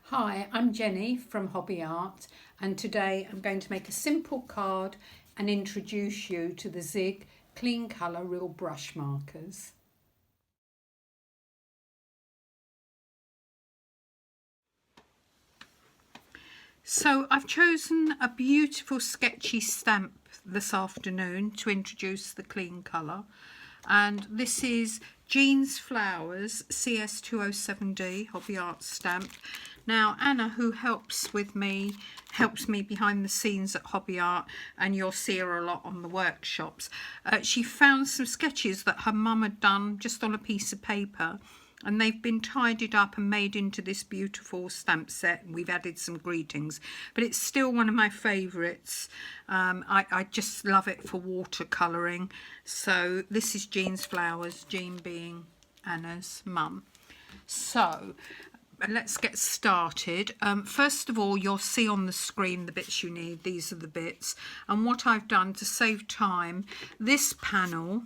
Hi, I'm Jenny from Hobby Art, and today I'm going to make a simple card and introduce you to the Zig Clean Colour Real Brush Markers. So I've chosen a beautiful sketchy stamp this afternoon to introduce the clean colour, and this is Jean's Flowers CS207D Hobby Art stamp. Now Anna, who helps me behind the scenes at Hobby Art, and you'll see her a lot on the workshops, she found some sketches that her mum had done just on a piece of paper, and they've been tidied up and made into this beautiful stamp set. We've added some greetings, but it's still one of my favourites. I just love it for watercolouring. So this is Jean's Flowers, Jean being Anna's mum. So let's get started. First of all, you'll see on the screen the bits you need. These are the bits, and what I've done to save time, this panel,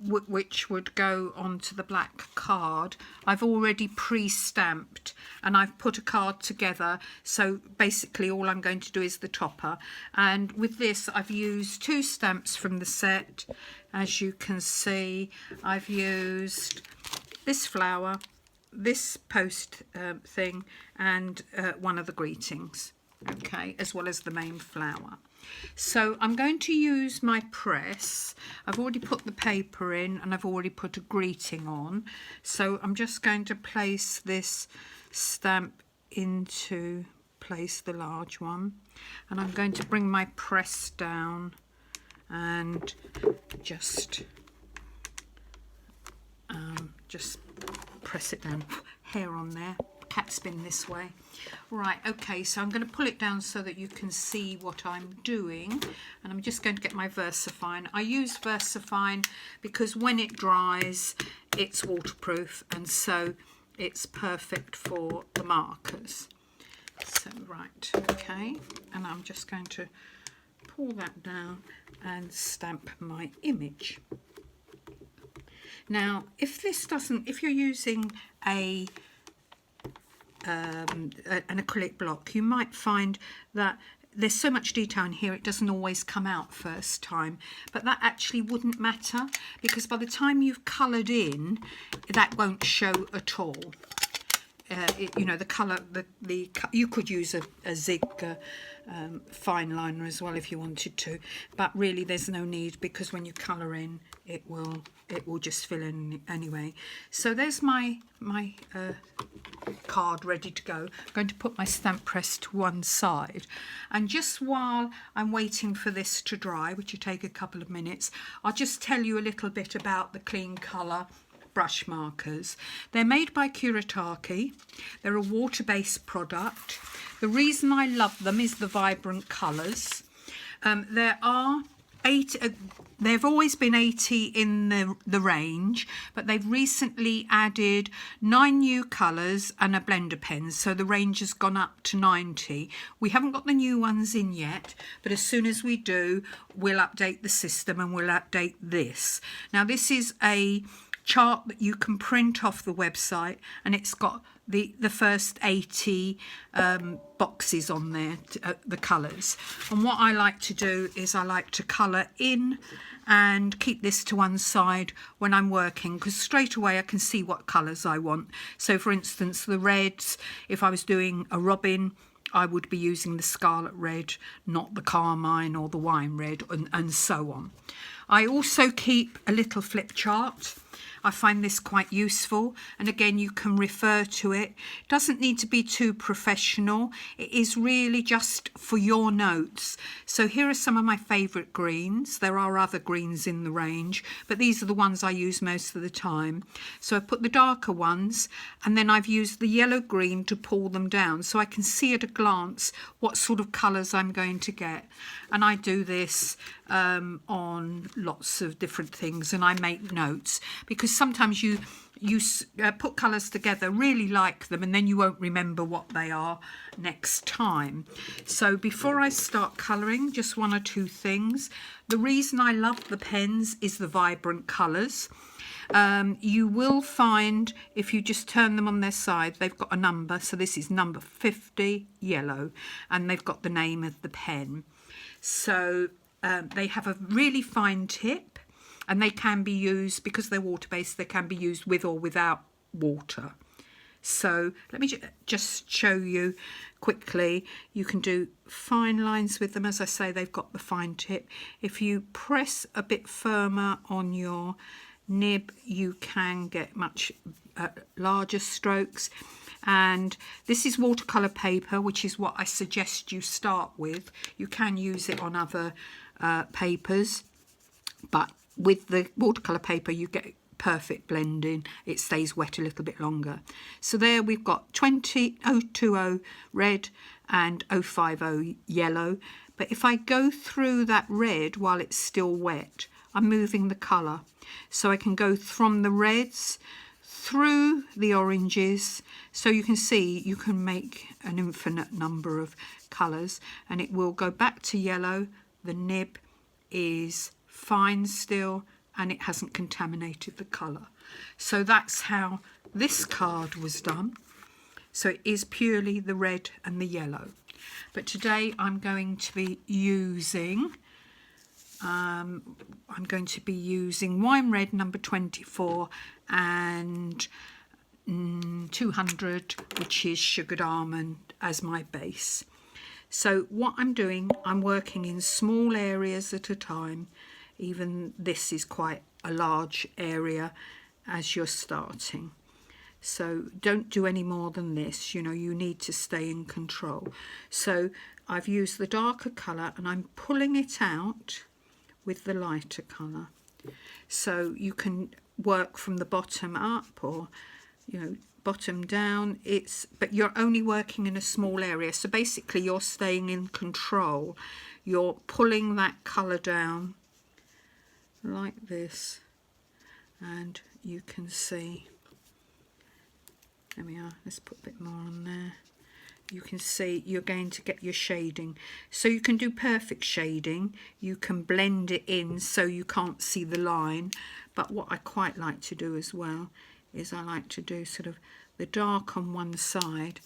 which would go onto the black card, I've already pre-stamped, and I've put a card together. So basically all I'm going to do is the topper, and with this I've used two stamps from the set. As you can see, I've used this flower, this post thing, and one of the greetings, okay, as well as the main flower. So I'm going to use my press. I've already put the paper in and I've already put a greeting on. So I'm just going to place this stamp into place, the large one, and I'm going to bring my press down and just press it down. Hair on there. Cat spin this way. Right, okay, so I'm going to pull it down so that you can see what I'm doing, and I'm just going to get my VersaFine. I use VersaFine because when it dries it's waterproof, and so it's perfect for the markers. So right, okay, and I'm just going to pull that down and stamp my image. Now if you're using an acrylic block, you might find that there's so much detail in here it doesn't always come out first time, but that actually wouldn't matter, because by the time you've coloured in, that won't show at all. You know, the colour, you could use a Zig fine liner as well if you wanted to, but really there's no need, because when you colour in it will just fill in anyway. So there's my card ready to go. I'm going to put my stamp press to one side, and just while I'm waiting for this to dry, which will take a couple of minutes, I'll just tell you a little bit about the Clean Colour brush markers. They're made by Kuretake. They're a water-based product. The reason I love them is the vibrant colours. There are 8, they've always been 80 in the range, but they've recently added 9 new colours and a blender pen, so the range has gone up to 90. We haven't got the new ones in yet, but as soon as we do, we'll update the system and we'll update this. Now this is a chart that you can print off the website, and it's got the first 80 boxes on there, the colours. And what I like to do is I like to colour in and keep this to one side when I'm working, because straight away I can see what colours I want. So for instance, the reds, if I was doing a robin, I would be using the scarlet red, not the carmine or the wine red, and so on. I also keep a little flip chart. I find this quite useful, and again you can refer to it. It doesn't need to be too professional. It is really just for your notes. So here are some of my favourite greens. There are other greens in the range, but these are the ones I use most of the time. So I put the darker ones, and then I've used the yellow green to pull them down so I can see at a glance what sort of colours I'm going to get. And I do this on lots of different things, and I make notes, because sometimes you put colours together, really like them, and then you won't remember what they are next time. So before I start colouring, just one or two things. The reason I love the pens is the vibrant colours. You will find if you just turn them on their side, they've got a number. So this is number 50 yellow, and they've got the name of the pen. So they have a really fine tip, and they can be used, because they're water-based, they can be used with or without water. So let me just show you quickly. You can do fine lines with them. As I say, they've got the fine tip. If you press a bit firmer on your nib, you can get much larger strokes. And this is watercolour paper, which is what I suggest you start with. You can use it on other papers, but with the watercolour paper you get perfect blending. It stays wet a little bit longer. So there we've got 020 red and 050 yellow. But if I go through that red while it's still wet, I'm moving the colour. So I can go from the reds through the oranges. So you can see you can make an infinite number of colours, and it will go back to yellow. The nib is fine still, and it hasn't contaminated the colour. So that's how this card was done. So it is purely the red and the yellow. But today I'm going to be using wine red number 24 and 200, which is sugared almond, as my base. So what I'm doing, I'm working in small areas at a time. Even this is quite a large area as you're starting. So don't do any more than this. You know, you need to stay in control. So I've used the darker colour and I'm pulling it out with the lighter colour. So you can work from the bottom up, or, you know, bottom down. But you're only working in a small area. So basically you're staying in control. You're pulling that colour down like this, and you can see, there we are, let's put a bit more on there. You can see you're going to get your shading. So you can do perfect shading, you can blend it in so you can't see the line. But what I quite like to do as well is I like to do sort of the dark on one side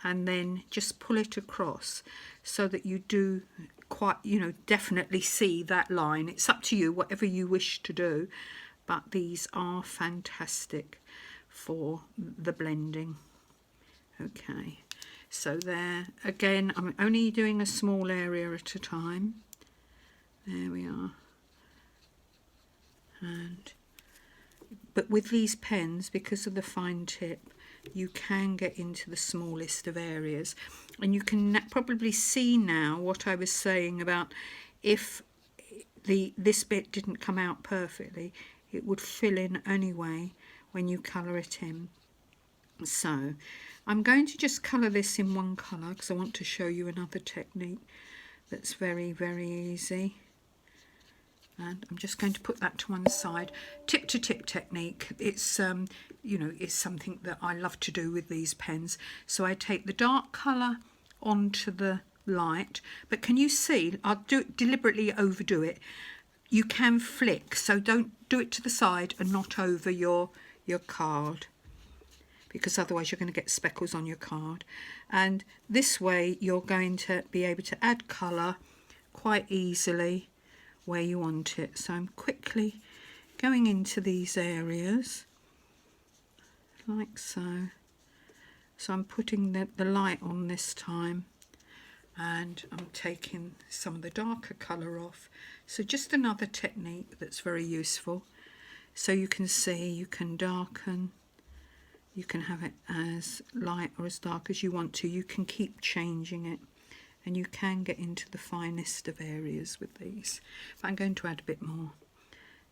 and then just pull it across, so that you do quite, you know, definitely see that line. It's up to you, whatever you wish to do, but these are fantastic for the blending. Okay, so there again, I'm only doing a small area at a time. There we are. But with these pens, because of the fine tip, you can get into the smallest of areas, and you can probably see now what I was saying about if this bit didn't come out perfectly, it would fill in anyway when you colour it in. So I'm going to just colour this in one colour because I want to show you another technique that's very, very easy. And I'm just going to put that to one side. Tip to tip technique. It's you know, it's something that I love to do with these pens. So I take the dark colour onto the light, but can you see, I'll deliberately overdo it. You can flick, so don't do it to the side and not over your card, because otherwise you're going to get speckles on your card. And this way you're going to be able to add colour quite easily where you want it. So I'm quickly going into these areas like so. So I'm putting the light on this time, and I'm taking some of the darker colour off. So just another technique that's very useful. So you can see, you can darken, you can have it as light or as dark as you want to. You can keep changing it, and you can get into the finest of areas with these. But I'm going to add a bit more.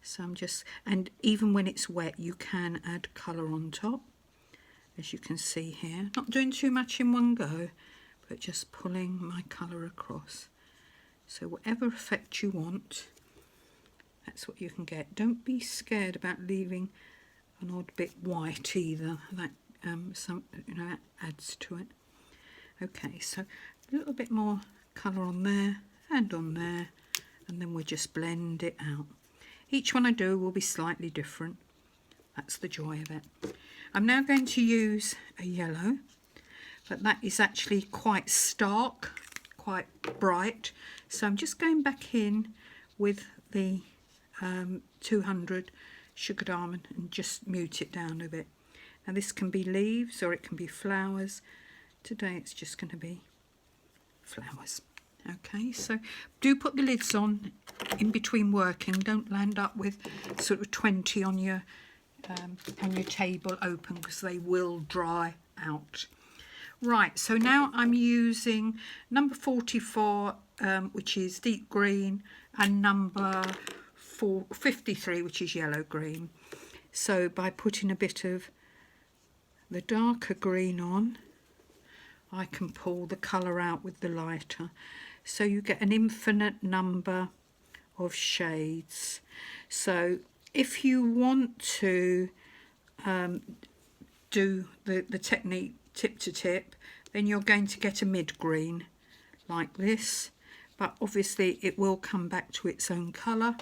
So I'm just, and even when it's wet, you can add colour on top, as you can see here. Not doing too much in one go, but just pulling my colour across. So whatever effect you want, that's what you can get. Don't be scared about leaving an odd bit white either. That that adds to it. Okay, so a little bit more colour on there and on there, and then we'll just blend it out. Each one I do will be slightly different. That's the joy of it. I'm now going to use a yellow, but that is actually quite stark, quite bright. So I'm just going back in with the 200 sugared almond and just mute it down a bit. Now this can be leaves or it can be flowers. Today it's just going to be flowers. Okay, so do put the lids on in between working. Don't land up with sort of 20 on your table open, because they will dry out. Right, so now I'm using number 44, which is deep green, and number 53, which is yellow green. So by putting a bit of the darker green on, I can pull the colour out with the lighter. So you get an infinite number of shades. So if you want to do the technique tip to tip, then you're going to get a mid-green like this, but obviously it will come back to its own colour,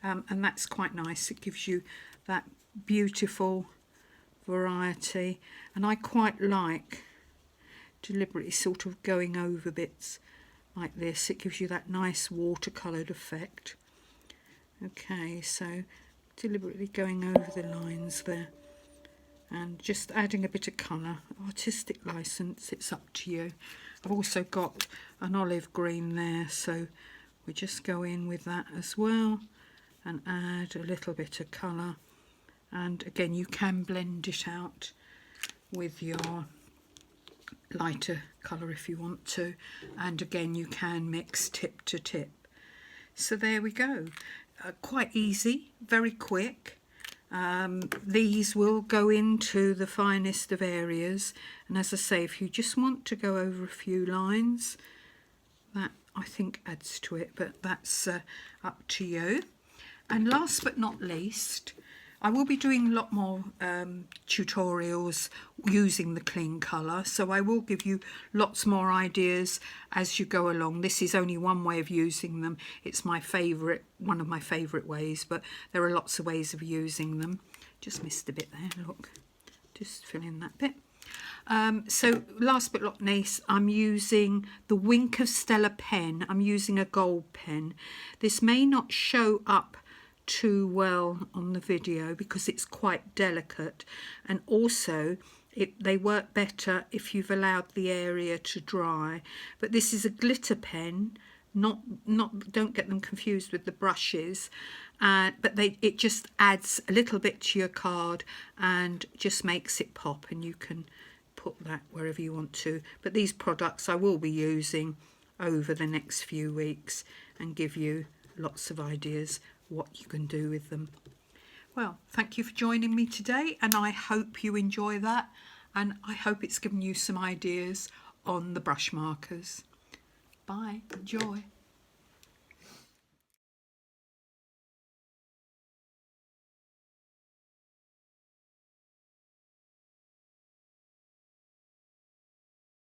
and that's quite nice. It gives you that beautiful variety, and I quite like deliberately sort of going over bits like this. It gives you that nice watercoloured effect. Okay, so deliberately going over the lines there and just adding a bit of colour. Artistic license, it's up to you. I've also got an olive green there, so we just go in with that as well and add a little bit of colour. And again, you can blend it out with your lighter colour if you want to, and again you can mix tip to tip. So there we go, quite easy, very quick. These will go into the finest of areas, and as I say, if you just want to go over a few lines, that I think adds to it, but that's up to you. And last but not least, I will be doing a lot more tutorials using the cling colour, so I will give you lots more ideas as you go along. This is only one way of using them. It's my favourite, one of my favourite ways, but there are lots of ways of using them. Just missed a bit there, look, just fill in that bit. So last but not least, I'm using the Wink of Stella pen. I'm using a gold pen. This may not show up too well on the video because it's quite delicate, and also they work better if you've allowed the area to dry. But this is a glitter pen, don't get them confused with the brushes, but it just adds a little bit to your card and just makes it pop, and you can put that wherever you want to. But these products I will be using over the next few weeks and give you lots of ideas what you can do with them. Well, thank you for joining me today, and I hope you enjoy that, and I hope it's given you some ideas on the brush markers. Bye, enjoy.